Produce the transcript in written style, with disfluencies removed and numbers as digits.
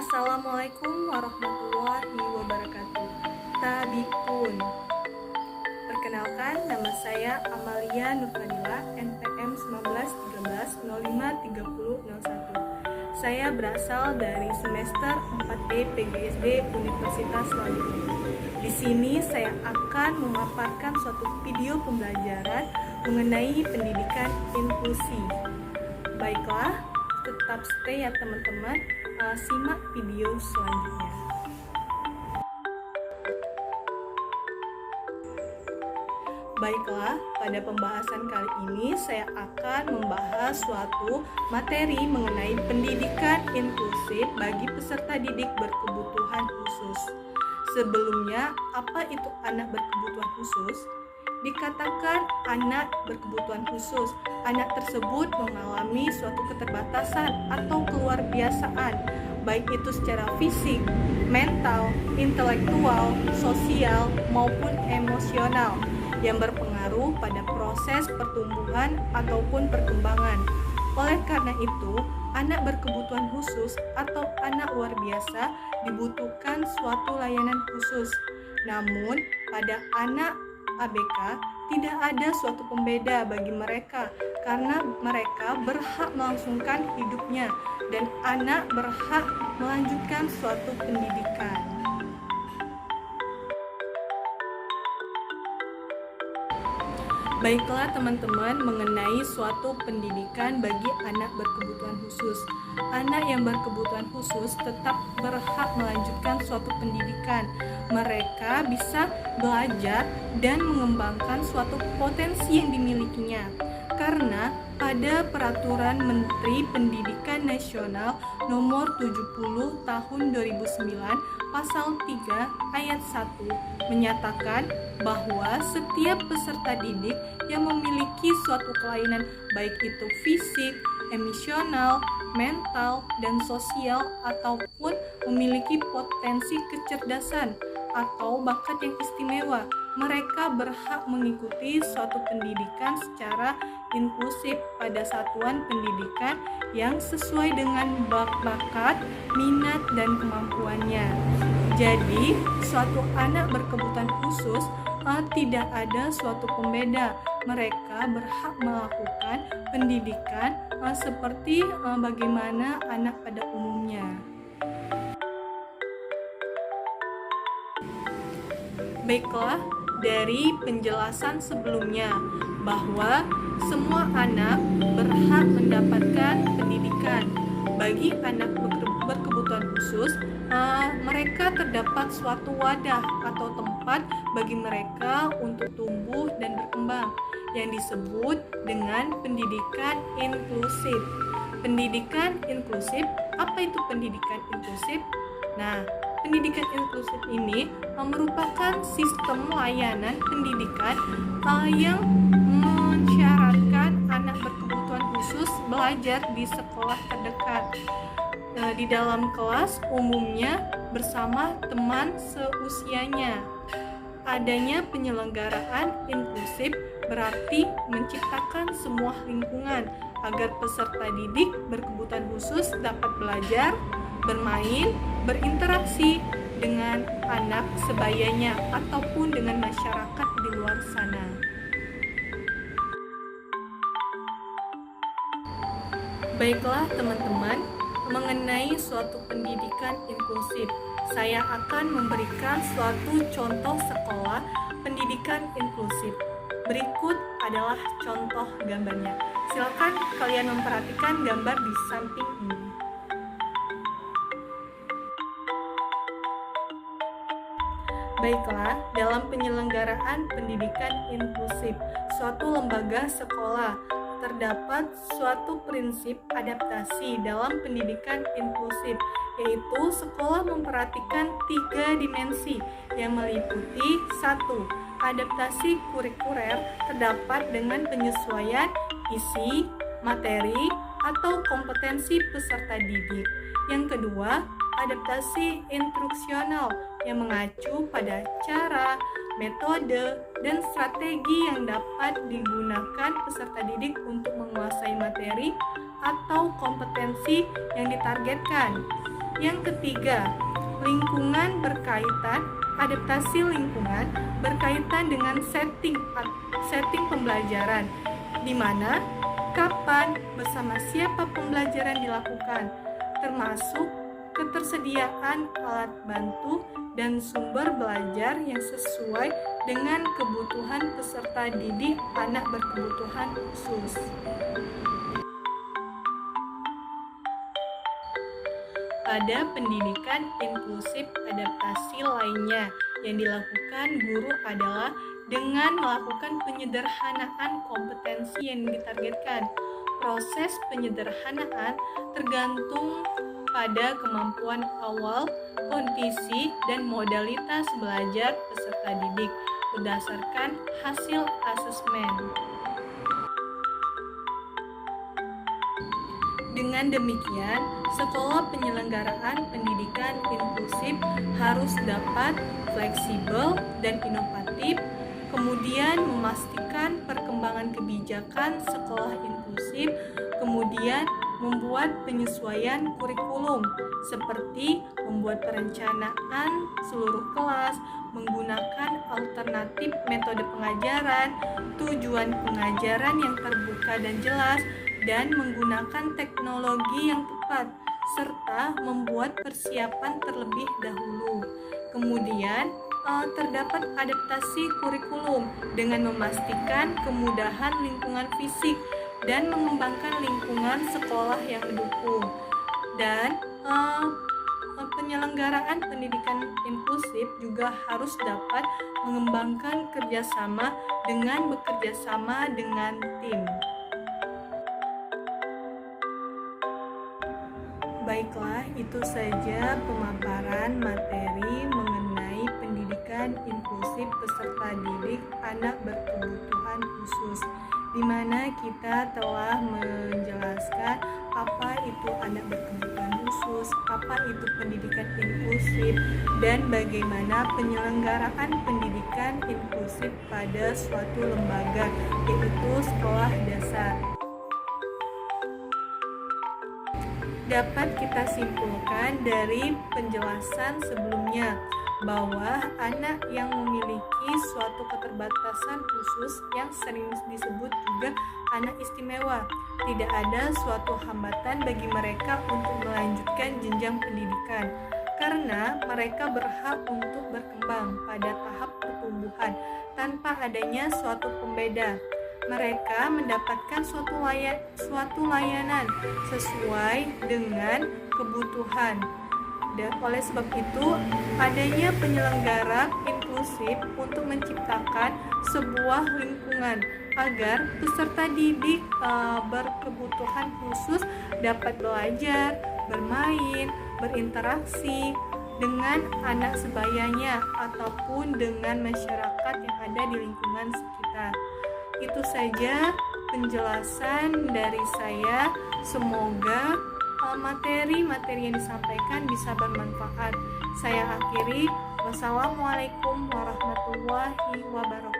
Assalamualaikum warahmatullahi wabarakatuh. Tabikun. Perkenalkan, nama saya Amalia Nurfadila, NPM 1913053001. Saya berasal dari semester 4D PGSD Universitas Lampung. Di sini saya akan memaparkan suatu video pembelajaran mengenai pendidikan inklusi. Baiklah, tetap stay ya teman-teman, simak video selanjutnya. Baiklah, pada pembahasan kali ini saya akan membahas suatu materi mengenai pendidikan inklusif bagi peserta didik berkebutuhan khusus. Sebelumnya, apa itu anak berkebutuhan khusus? Dikatakan anak berkebutuhan khusus, anak tersebut mengalami suatu keterbatasan atau keluarbiasaan, baik itu secara fisik, mental, intelektual, sosial, maupun emosional, yang berpengaruh pada proses pertumbuhan ataupun perkembangan. Oleh karena itu, anak berkebutuhan khusus atau anak luar biasa dibutuhkan suatu layanan khusus. Namun, pada anak ABK tidak ada suatu pembeda bagi mereka karena mereka berhak melangsungkan hidupnya dan anak berhak melanjutkan suatu pendidikan. Baiklah teman-teman, mengenai suatu pendidikan bagi anak berkebutuhan khusus. Anak yang berkebutuhan khusus tetap berhak melanjutkan suatu pendidikan. Mereka bisa belajar dan mengembangkan suatu potensi yang dimilikinya. Karena pada Peraturan Menteri Pendidikan Nasional Nomor 70 Tahun 2009 Pasal 3 Ayat 1 menyatakan bahwa setiap peserta didik yang memiliki suatu kelainan baik itu fisik, emosional, mental, dan sosial ataupun memiliki potensi kecerdasan atau bakat yang istimewa, mereka berhak mengikuti suatu pendidikan secara inklusif pada satuan pendidikan yang sesuai dengan bakat, minat, dan kemampuannya. Jadi, suatu anak berkebutuhan khusus tidak ada suatu pembeda. Mereka berhak melakukan pendidikan seperti bagaimana anak pada umumnya. Baiklah, dari penjelasan sebelumnya bahwa semua anak berhak mendapatkan pendidikan. Bagi anak berkebutuhan khusus, mereka terdapat suatu wadah atau tempat bagi mereka untuk tumbuh dan berkembang yang disebut dengan pendidikan inklusif. Pendidikan inklusif, apa itu pendidikan inklusif? Nah, pendidikan inklusif ini merupakan sistem layanan pendidikan yang mensyaratkan anak berkebutuhan khusus belajar di sekolah terdekat, di dalam kelas umumnya bersama teman seusianya. Adanya penyelenggaraan inklusif berarti menciptakan sebuah lingkungan agar peserta didik berkebutuhan khusus dapat belajar, bermain, berinteraksi dengan anak sebayanya ataupun dengan masyarakat di luar sana. Baiklah teman-teman, mengenai suatu pendidikan inklusif, saya akan memberikan suatu contoh sekolah pendidikan inklusif. Berikut adalah contoh gambarnya. Silakan kalian memperhatikan gambar di samping ini. Baiklah, dalam penyelenggaraan pendidikan inklusif suatu lembaga sekolah, terdapat suatu prinsip adaptasi dalam pendidikan inklusif, yaitu sekolah memperhatikan 3 dimensi yang meliputi 1. Adaptasi kurikuler terdapat dengan penyesuaian isi, materi, atau kompetensi peserta didik. Yang kedua, adaptasi instruksional yang mengacu pada cara, metode, dan strategi yang dapat digunakan peserta didik untuk menguasai materi atau kompetensi yang ditargetkan. Yang ketiga, lingkungan berkaitan, adaptasi lingkungan berkaitan dengan setting pembelajaran, di mana, kapan, bersama siapa pembelajaran dilakukan, termasuk ketersediaan alat bantu dan sumber belajar yang sesuai dengan kebutuhan peserta didik anak berkebutuhan khusus. Pada pendidikan inklusif, adaptasi lainnya yang dilakukan guru adalah dengan melakukan penyederhanaan kompetensi yang ditargetkan. Proses penyederhanaan tergantung pada kemampuan awal, kondisi, dan modalitas belajar peserta didik berdasarkan hasil asesmen. Dengan demikian, sekolah penyelenggaraan pendidikan inklusif harus dapat fleksibel dan inovatif, kemudian memastikan perkembangan kebijakan sekolah inklusif, kemudian membuat penyesuaian kurikulum seperti membuat perencanaan seluruh kelas, menggunakan alternatif metode pengajaran, tujuan pengajaran yang terbuka dan jelas, dan menggunakan teknologi yang tepat, serta membuat persiapan terlebih dahulu. Kemudian, terdapat adaptasi kurikulum dengan memastikan kemudahan lingkungan fisik dan mengembangkan lingkungan sekolah yang mendukung. Dan penyelenggaraan pendidikan inklusif juga harus dapat mengembangkan kerjasama dengan bekerjasama dengan tim. Baiklah, itu saja pemaparan materi mengenai pendidikan inklusif peserta didik anak berkebutuhan khusus, di mana kita telah menjelaskan apa itu anak berkebutuhan khusus, apa itu pendidikan inklusif, dan bagaimana penyelenggaraan pendidikan inklusif pada suatu lembaga, yaitu sekolah dasar. Dapat kita simpulkan dari penjelasan sebelumnya bahwa anak yang memiliki suatu keterbatasan khusus yang sering disebut juga anak istimewa, tidak ada suatu hambatan bagi mereka untuk melanjutkan jenjang pendidikan karena mereka berhak untuk berkembang pada tahap pertumbuhan tanpa adanya suatu pembeda. Mereka mendapatkan suatu layanan sesuai dengan kebutuhan. Dan oleh sebab itu, adanya penyelenggara inklusif untuk menciptakan sebuah lingkungan agar peserta didik berkebutuhan khusus dapat belajar, bermain, berinteraksi dengan anak sebayanya ataupun dengan masyarakat yang ada di lingkungan sekitar. Itu saja penjelasan dari saya. Semoga materi-materi yang disampaikan bisa bermanfaat. Saya akhiri. Wassalamualaikum warahmatullahi wabarakatuh.